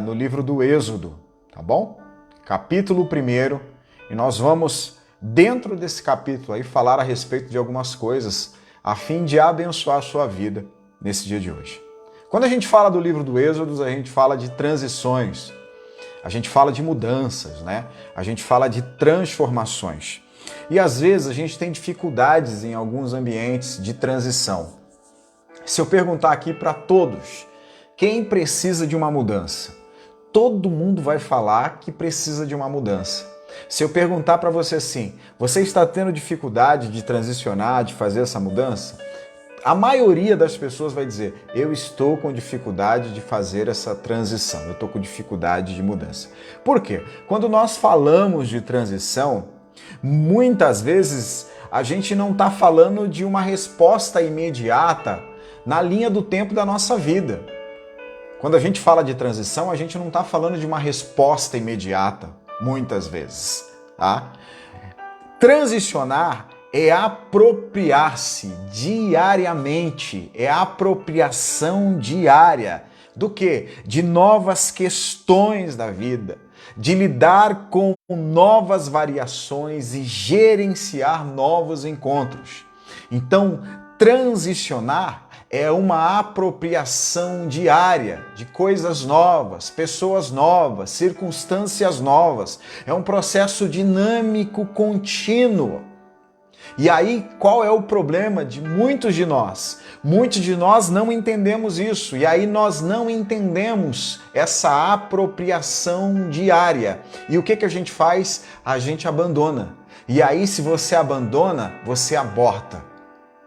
no livro do Êxodo, tá bom? Capítulo 1, e nós vamos, dentro desse capítulo aí, falar a respeito de algumas coisas a fim de abençoar a sua vida nesse dia de hoje. Quando a gente fala do livro do Êxodo, a gente fala de transições, a gente fala de mudanças, né? A gente fala de transformações. E às vezes a gente tem dificuldades em alguns ambientes de transição. Se eu perguntar aqui para todos, quem precisa de uma mudança? Todo mundo vai falar que precisa de uma mudança. Se eu perguntar para você assim, você está tendo dificuldade de transicionar, de fazer essa mudança? A maioria das pessoas vai dizer, eu estou com dificuldade de fazer essa transição, eu estou com dificuldade de mudança. Por quê? Quando nós falamos de transição, muitas vezes a gente não está falando de uma resposta imediata na linha do tempo da nossa vida. Quando a gente fala de transição, a gente não está falando de uma resposta imediata, muitas vezes, tá? Transicionar é apropriar-se diariamente, é apropriação diária do quê? De novas questões da vida, de lidar com novas variações e gerenciar novos encontros. Então, transicionar é uma apropriação diária de coisas novas, pessoas novas, circunstâncias novas. É um processo dinâmico contínuo. E aí, qual é o problema de muitos de nós? Muitos de nós não entendemos isso, e aí nós não entendemos essa apropriação diária. E o que a gente faz? A gente abandona. E aí, se você abandona, você aborta.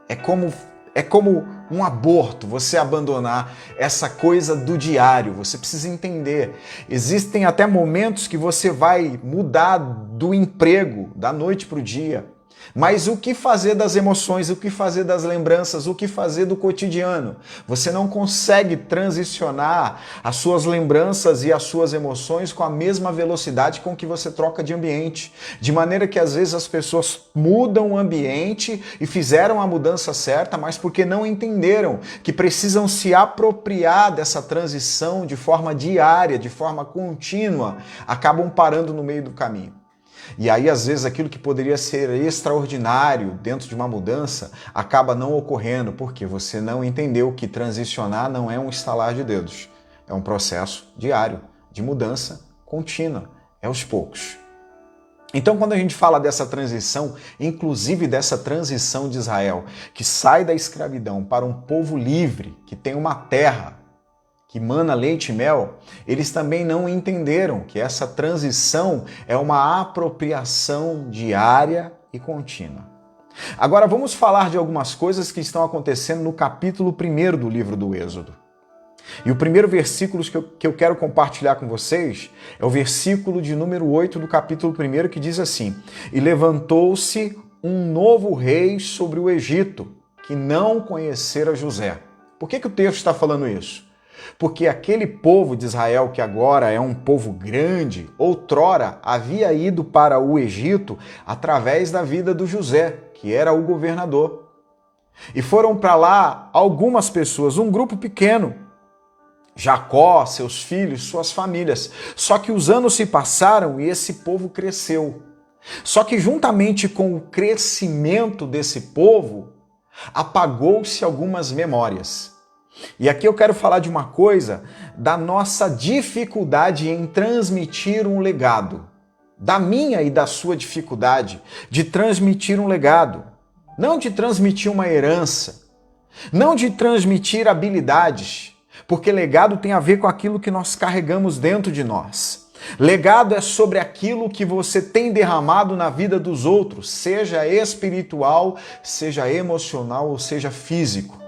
É como um aborto, você abandonar essa coisa do diário. Você precisa entender. Existem até momentos que você vai mudar do emprego da noite para o dia. Mas o que fazer das emoções, o que fazer das lembranças, o que fazer do cotidiano? Você não consegue transicionar as suas lembranças e as suas emoções com a mesma velocidade com que você troca de ambiente. De maneira que às vezes as pessoas mudam o ambiente e fizeram a mudança certa, mas porque não entenderam que precisam se apropriar dessa transição de forma diária, de forma contínua, acabam parando no meio do caminho. E aí, às vezes, aquilo que poderia ser extraordinário dentro de uma mudança acaba não ocorrendo, porque você não entendeu que transicionar não é um estalar de dedos. É um processo diário, de mudança contínua, é aos poucos. Então, quando a gente fala dessa transição, inclusive dessa transição de Israel, que sai da escravidão para um povo livre, que tem uma terra, que mana leite e mel, eles também não entenderam que essa transição é uma apropriação diária e contínua. Agora vamos falar de algumas coisas que estão acontecendo no capítulo 1 do livro do Êxodo. E o primeiro versículo que eu quero compartilhar com vocês é o versículo de número 8 do capítulo 1, que diz assim: E levantou-se um novo rei sobre o Egito, que não conhecera José. Por que o texto está falando isso? Porque aquele povo de Israel, que agora é um povo grande, outrora havia ido para o Egito através da vida do José, que era o governador. E foram para lá algumas pessoas, um grupo pequeno, Jacó, seus filhos, suas famílias. Só que os anos se passaram e esse povo cresceu. Só que juntamente com o crescimento desse povo, apagou-se algumas memórias. E aqui eu quero falar de uma coisa, da nossa dificuldade em transmitir um legado. Da minha e da sua dificuldade de transmitir um legado. Não de transmitir uma herança. Não de transmitir habilidades. Porque legado tem a ver com aquilo que nós carregamos dentro de nós. Legado é sobre aquilo que você tem derramado na vida dos outros, seja espiritual, seja emocional ou seja físico.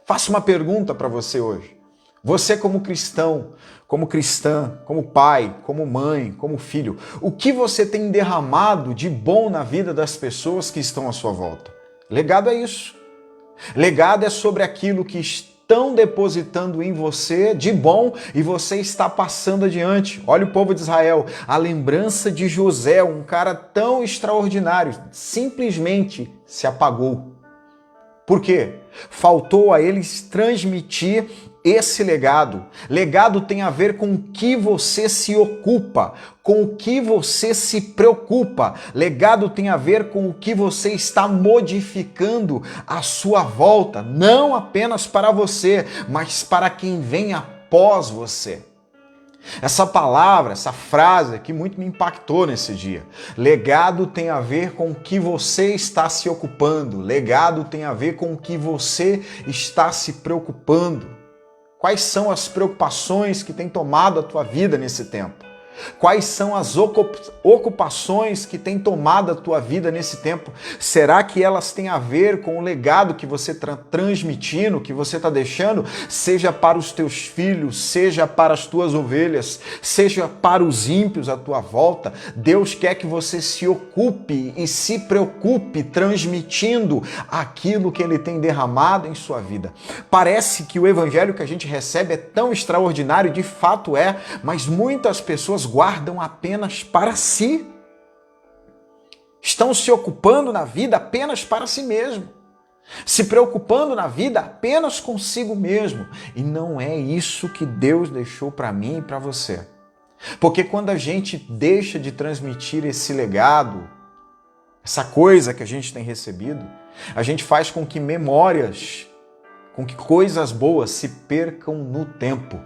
Faço uma pergunta para você hoje. Você como cristão, como cristã, como pai, como mãe, como filho, o que você tem derramado de bom na vida das pessoas que estão à sua volta? Legado é isso. Legado é sobre aquilo que estão depositando em você de bom e você está passando adiante. Olha o povo de Israel, a lembrança de José, um cara tão extraordinário, simplesmente se apagou. Por quê? Faltou a eles transmitir esse legado. Legado tem a ver com o que você se ocupa, com o que você se preocupa. Legado tem a ver com o que você está modificando à sua volta, não apenas para você, mas para quem vem após você. Essa palavra, essa frase aqui muito me impactou nesse dia. Legado tem a ver com o que você está se ocupando. Legado tem a ver com o que você está se preocupando. Quais são as preocupações que têm tomado a tua vida nesse tempo? Quais são as ocupações que têm tomado a tua vida nesse tempo? Será que elas têm a ver com o legado que você está transmitindo, que você está deixando, seja para os teus filhos, seja para as tuas ovelhas, seja para os ímpios à tua volta? Deus quer que você se ocupe e se preocupe transmitindo aquilo que Ele tem derramado em sua vida. Parece que o evangelho que a gente recebe é tão extraordinário, de fato é, mas muitas pessoas guardam apenas para si. Estão se ocupando na vida apenas para si mesmo. Se preocupando na vida apenas consigo mesmo. E não é isso que Deus deixou para mim e para você. Porque quando a gente deixa de transmitir esse legado, essa coisa que a gente tem recebido, a gente faz com que memórias, com que coisas boas se percam no tempo.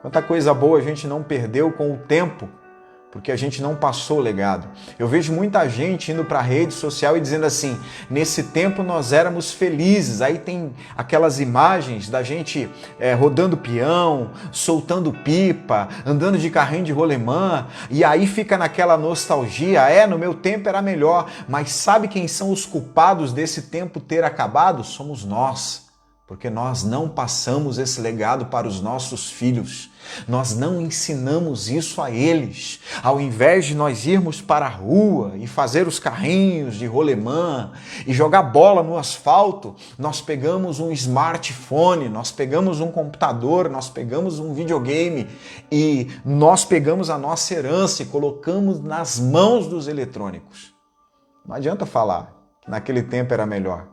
Quanta coisa boa a gente não perdeu com o tempo, porque a gente não passou o legado. Eu vejo muita gente indo para a rede social e dizendo assim, nesse tempo nós éramos felizes. Aí tem aquelas imagens da gente rodando peão, soltando pipa, andando de carrinho de rolemã, e aí fica naquela nostalgia, no meu tempo era melhor. Mas sabe quem são os culpados desse tempo ter acabado? Somos nós. Porque nós não passamos esse legado para os nossos filhos. Nós não ensinamos isso a eles. Ao invés de nós irmos para a rua e fazer os carrinhos de rolemã e jogar bola no asfalto, nós pegamos um smartphone, nós pegamos um computador, nós pegamos um videogame e nós pegamos a nossa herança e colocamos nas mãos dos eletrônicos. Não adianta falar que naquele tempo era melhor.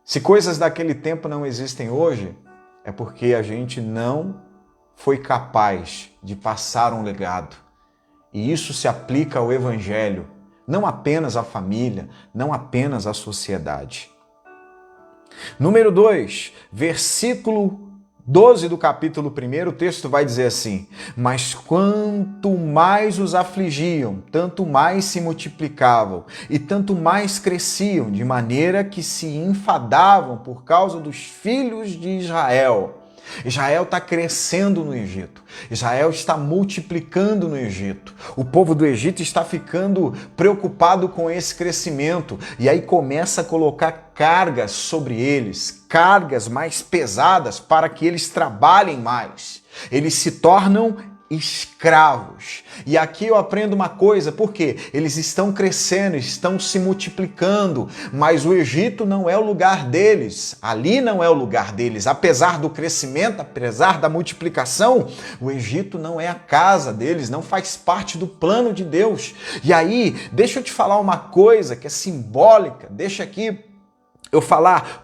Se coisas daquele tempo não existem hoje, é porque a gente não foi capaz de passar um legado. E isso se aplica ao Evangelho, não apenas à família, não apenas à sociedade. Número 2, versículo 12 do capítulo 1, o texto vai dizer assim: mas quanto mais os afligiam, tanto mais se multiplicavam e tanto mais cresciam, de maneira que se enfadavam por causa dos filhos de Israel. Israel está crescendo no Egito. Israel está multiplicando no Egito. O povo do Egito está ficando preocupado com esse crescimento. E aí começa a colocar cargas sobre eles, cargas mais pesadas para que eles trabalhem mais. Eles se tornam escravos. E aqui eu aprendo uma coisa, porque eles estão crescendo, estão se multiplicando, mas o Egito não é o lugar deles, ali não é o lugar deles. Apesar do crescimento, apesar da multiplicação, o Egito não é a casa deles, não faz parte do plano de Deus. E aí, deixa eu te falar uma coisa que é simbólica, deixa aqui eu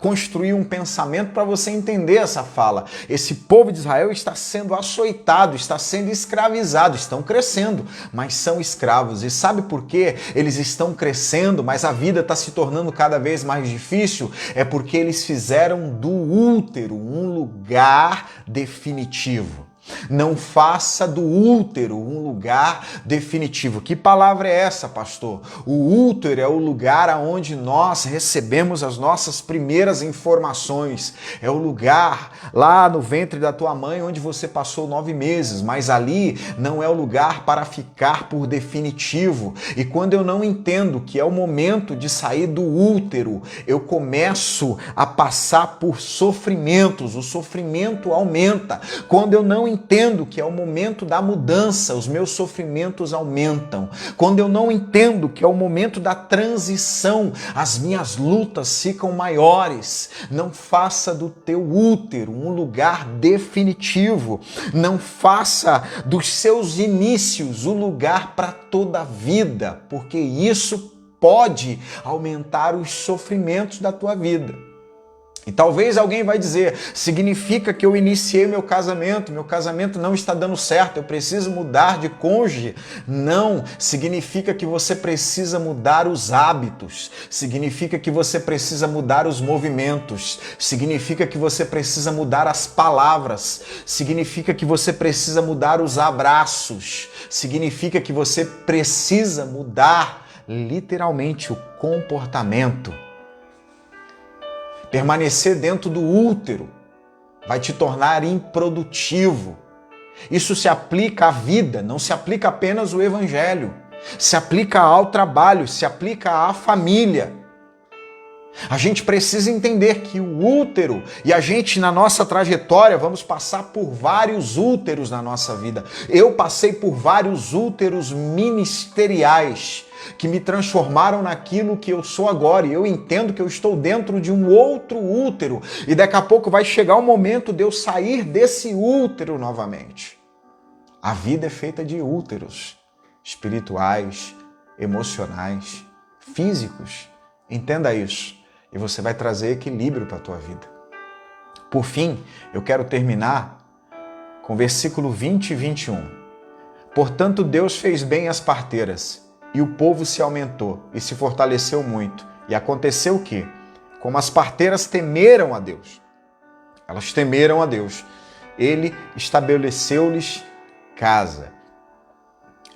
construir um pensamento para você entender essa fala. Esse povo de Israel está sendo açoitado, está sendo escravizado, estão crescendo, mas são escravos. E sabe por quê? Eles estão crescendo, mas a vida está se tornando cada vez mais difícil? É porque eles fizeram do útero um lugar definitivo. Não faça do útero um lugar definitivo. Que palavra é essa, pastor? O útero é o lugar onde nós recebemos as nossas primeiras informações. É o lugar lá no ventre da tua mãe onde você passou 9 meses, mas ali não é o lugar para ficar por definitivo. E quando eu não entendo que é o momento de sair do útero, eu começo a passar por sofrimentos. O sofrimento aumenta. Quando eu não entendo que é o momento da mudança, os meus sofrimentos aumentam. Quando eu não entendo que é o momento da transição, as minhas lutas ficam maiores. Não faça do teu útero um lugar definitivo. Não faça dos seus inícios o lugar para toda a vida, porque isso pode aumentar os sofrimentos da tua vida. E talvez alguém vai dizer, significa que eu iniciei meu casamento não está dando certo, eu preciso mudar de cônjuge. Não, significa que você precisa mudar os hábitos, significa que você precisa mudar os movimentos, significa que você precisa mudar as palavras, significa que você precisa mudar os abraços, significa que você precisa mudar literalmente o comportamento. Permanecer dentro do útero vai te tornar improdutivo. Isso se aplica à vida, não se aplica apenas ao evangelho. Se aplica ao trabalho, se aplica à família. A gente precisa entender que o útero, e a gente na nossa trajetória vamos passar por vários úteros na nossa vida. Eu passei por vários úteros ministeriais que me transformaram naquilo que eu sou agora. E eu entendo que eu estou dentro de um outro útero. E daqui a pouco vai chegar o momento de eu sair desse útero novamente. A vida é feita de úteros espirituais, emocionais, físicos. Entenda isso. E você vai trazer equilíbrio para a tua vida. Por fim, eu quero terminar com versículo 20 e 21. Portanto, Deus fez bem às parteiras, e o povo se aumentou e se fortaleceu muito. E aconteceu o quê? Como as parteiras temeram a Deus, elas temeram a Deus, ele estabeleceu-lhes casa.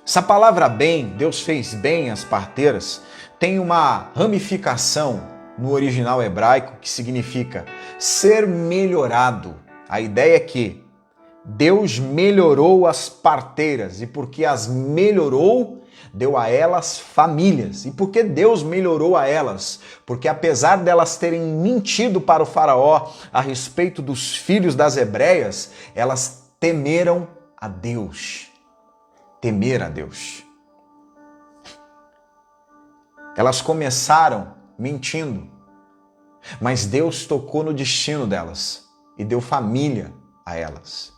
Essa palavra bem, Deus fez bem às parteiras, tem uma ramificação no original hebraico que significa ser melhorado. A ideia é que Deus melhorou as parteiras, e porque as melhorou, deu a elas famílias. E por que Deus melhorou a elas? Porque apesar delas terem mentido para o faraó a respeito dos filhos das hebreias, elas temeram a Deus. Temer a Deus. Elas começaram mentindo, mas Deus tocou no destino delas e deu família a elas.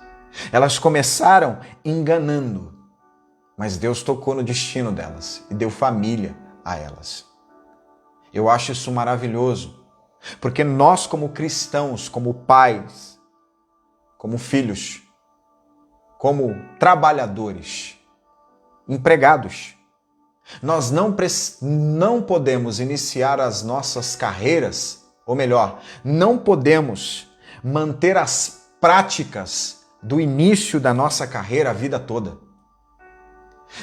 Elas começaram enganando, mas Deus tocou no destino delas e deu família a elas. Eu acho isso maravilhoso, porque nós como cristãos, como pais, como filhos, como trabalhadores, empregados, nós não podemos iniciar as nossas carreiras, ou melhor, não podemos manter as práticas do início da nossa carreira a vida toda.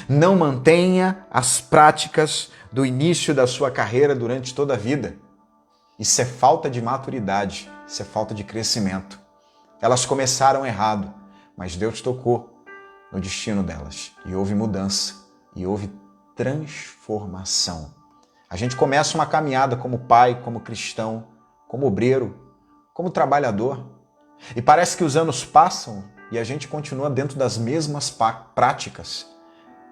Não mantenha as práticas do início da sua carreira durante toda a vida. Isso é falta de maturidade, isso é falta de crescimento. Elas começaram errado, mas Deus tocou no destino delas e houve mudança, e houve transformação. A gente começa uma caminhada como pai, como cristão, como obreiro, como trabalhador, e parece que os anos passam e a gente continua dentro das mesmas práticas.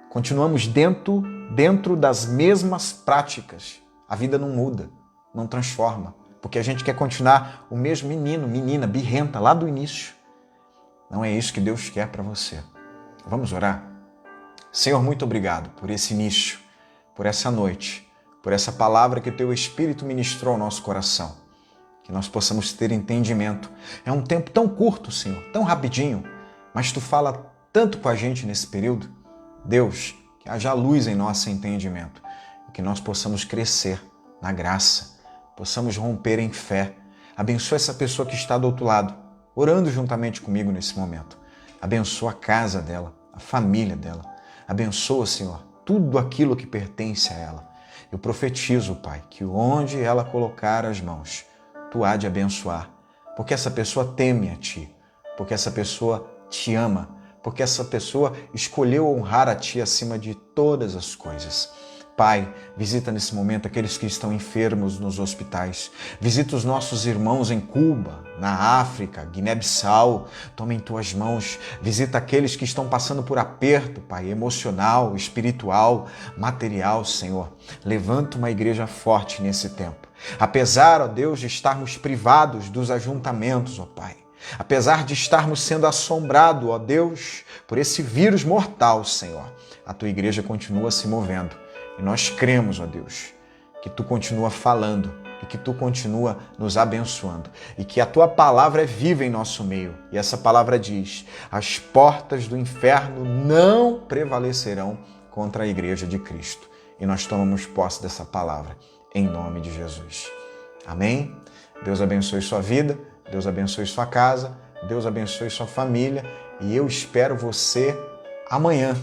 Continuamos dentro das mesmas práticas. A vida não muda, não transforma, porque a gente quer continuar o mesmo menino, menina, birrenta lá do início. Não é isso que Deus quer para você. Vamos orar? Senhor, muito obrigado por esse início, por essa noite, por essa palavra que o Teu Espírito ministrou ao nosso coração. Que nós possamos ter entendimento. É um tempo tão curto, Senhor, tão rapidinho, mas Tu fala tanto com a gente nesse período. Deus, que haja luz em nosso entendimento e que nós possamos crescer na graça, possamos romper em fé. Abençoa essa pessoa que está do outro lado, orando juntamente comigo nesse momento. Abençoa a casa dela, a família dela. Abençoa, Senhor, tudo aquilo que pertence a ela. Eu profetizo, Pai, que onde ela colocar as mãos, Tu há de abençoar, porque essa pessoa teme a Ti, porque essa pessoa Te ama, porque essa pessoa escolheu honrar a Ti acima de todas as coisas. Pai, visita nesse momento aqueles que estão enfermos nos hospitais. Visita os nossos irmãos em Cuba, na África, Guiné-Bissau. Toma em Tuas mãos. Visita aqueles que estão passando por aperto, Pai, emocional, espiritual, material, Senhor. Levanta uma igreja forte nesse tempo. Apesar, ó Deus, de estarmos privados dos ajuntamentos, ó Pai. Apesar de estarmos sendo assombrados, ó Deus, por esse vírus mortal, Senhor, a Tua igreja continua se movendo. E nós cremos, ó Deus, que tu continua falando e que tu continua nos abençoando e que a tua palavra é viva em nosso meio. E essa palavra diz: as portas do inferno não prevalecerão contra a igreja de Cristo. E nós tomamos posse dessa palavra em nome de Jesus. Amém? Deus abençoe sua vida, Deus abençoe sua casa, Deus abençoe sua família e eu espero você amanhã,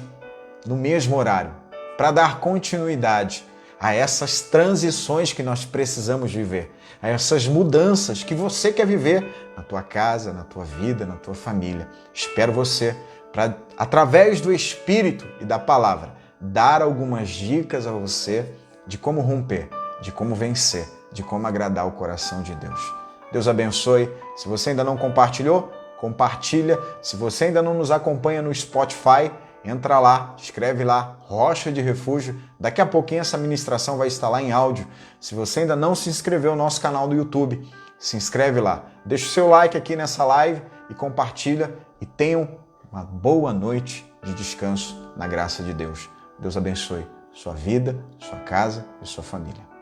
no mesmo horário, para dar continuidade a essas transições que nós precisamos viver, a essas mudanças que você quer viver na tua casa, na tua vida, na tua família. Espero você para, através do Espírito e da palavra, dar algumas dicas a você de como romper, de como vencer, de como agradar o coração de Deus. Deus abençoe. Se você ainda não compartilhou, compartilha. Se você ainda não nos acompanha no Spotify, entra lá, escreve lá, Rocha de Refúgio. Daqui a pouquinho essa ministração vai estar lá em áudio. Se você ainda não se inscreveu no nosso canal do YouTube, se inscreve lá. Deixa o seu like aqui nessa live e compartilha. E tenham uma boa noite de descanso na graça de Deus. Deus abençoe sua vida, sua casa e sua família.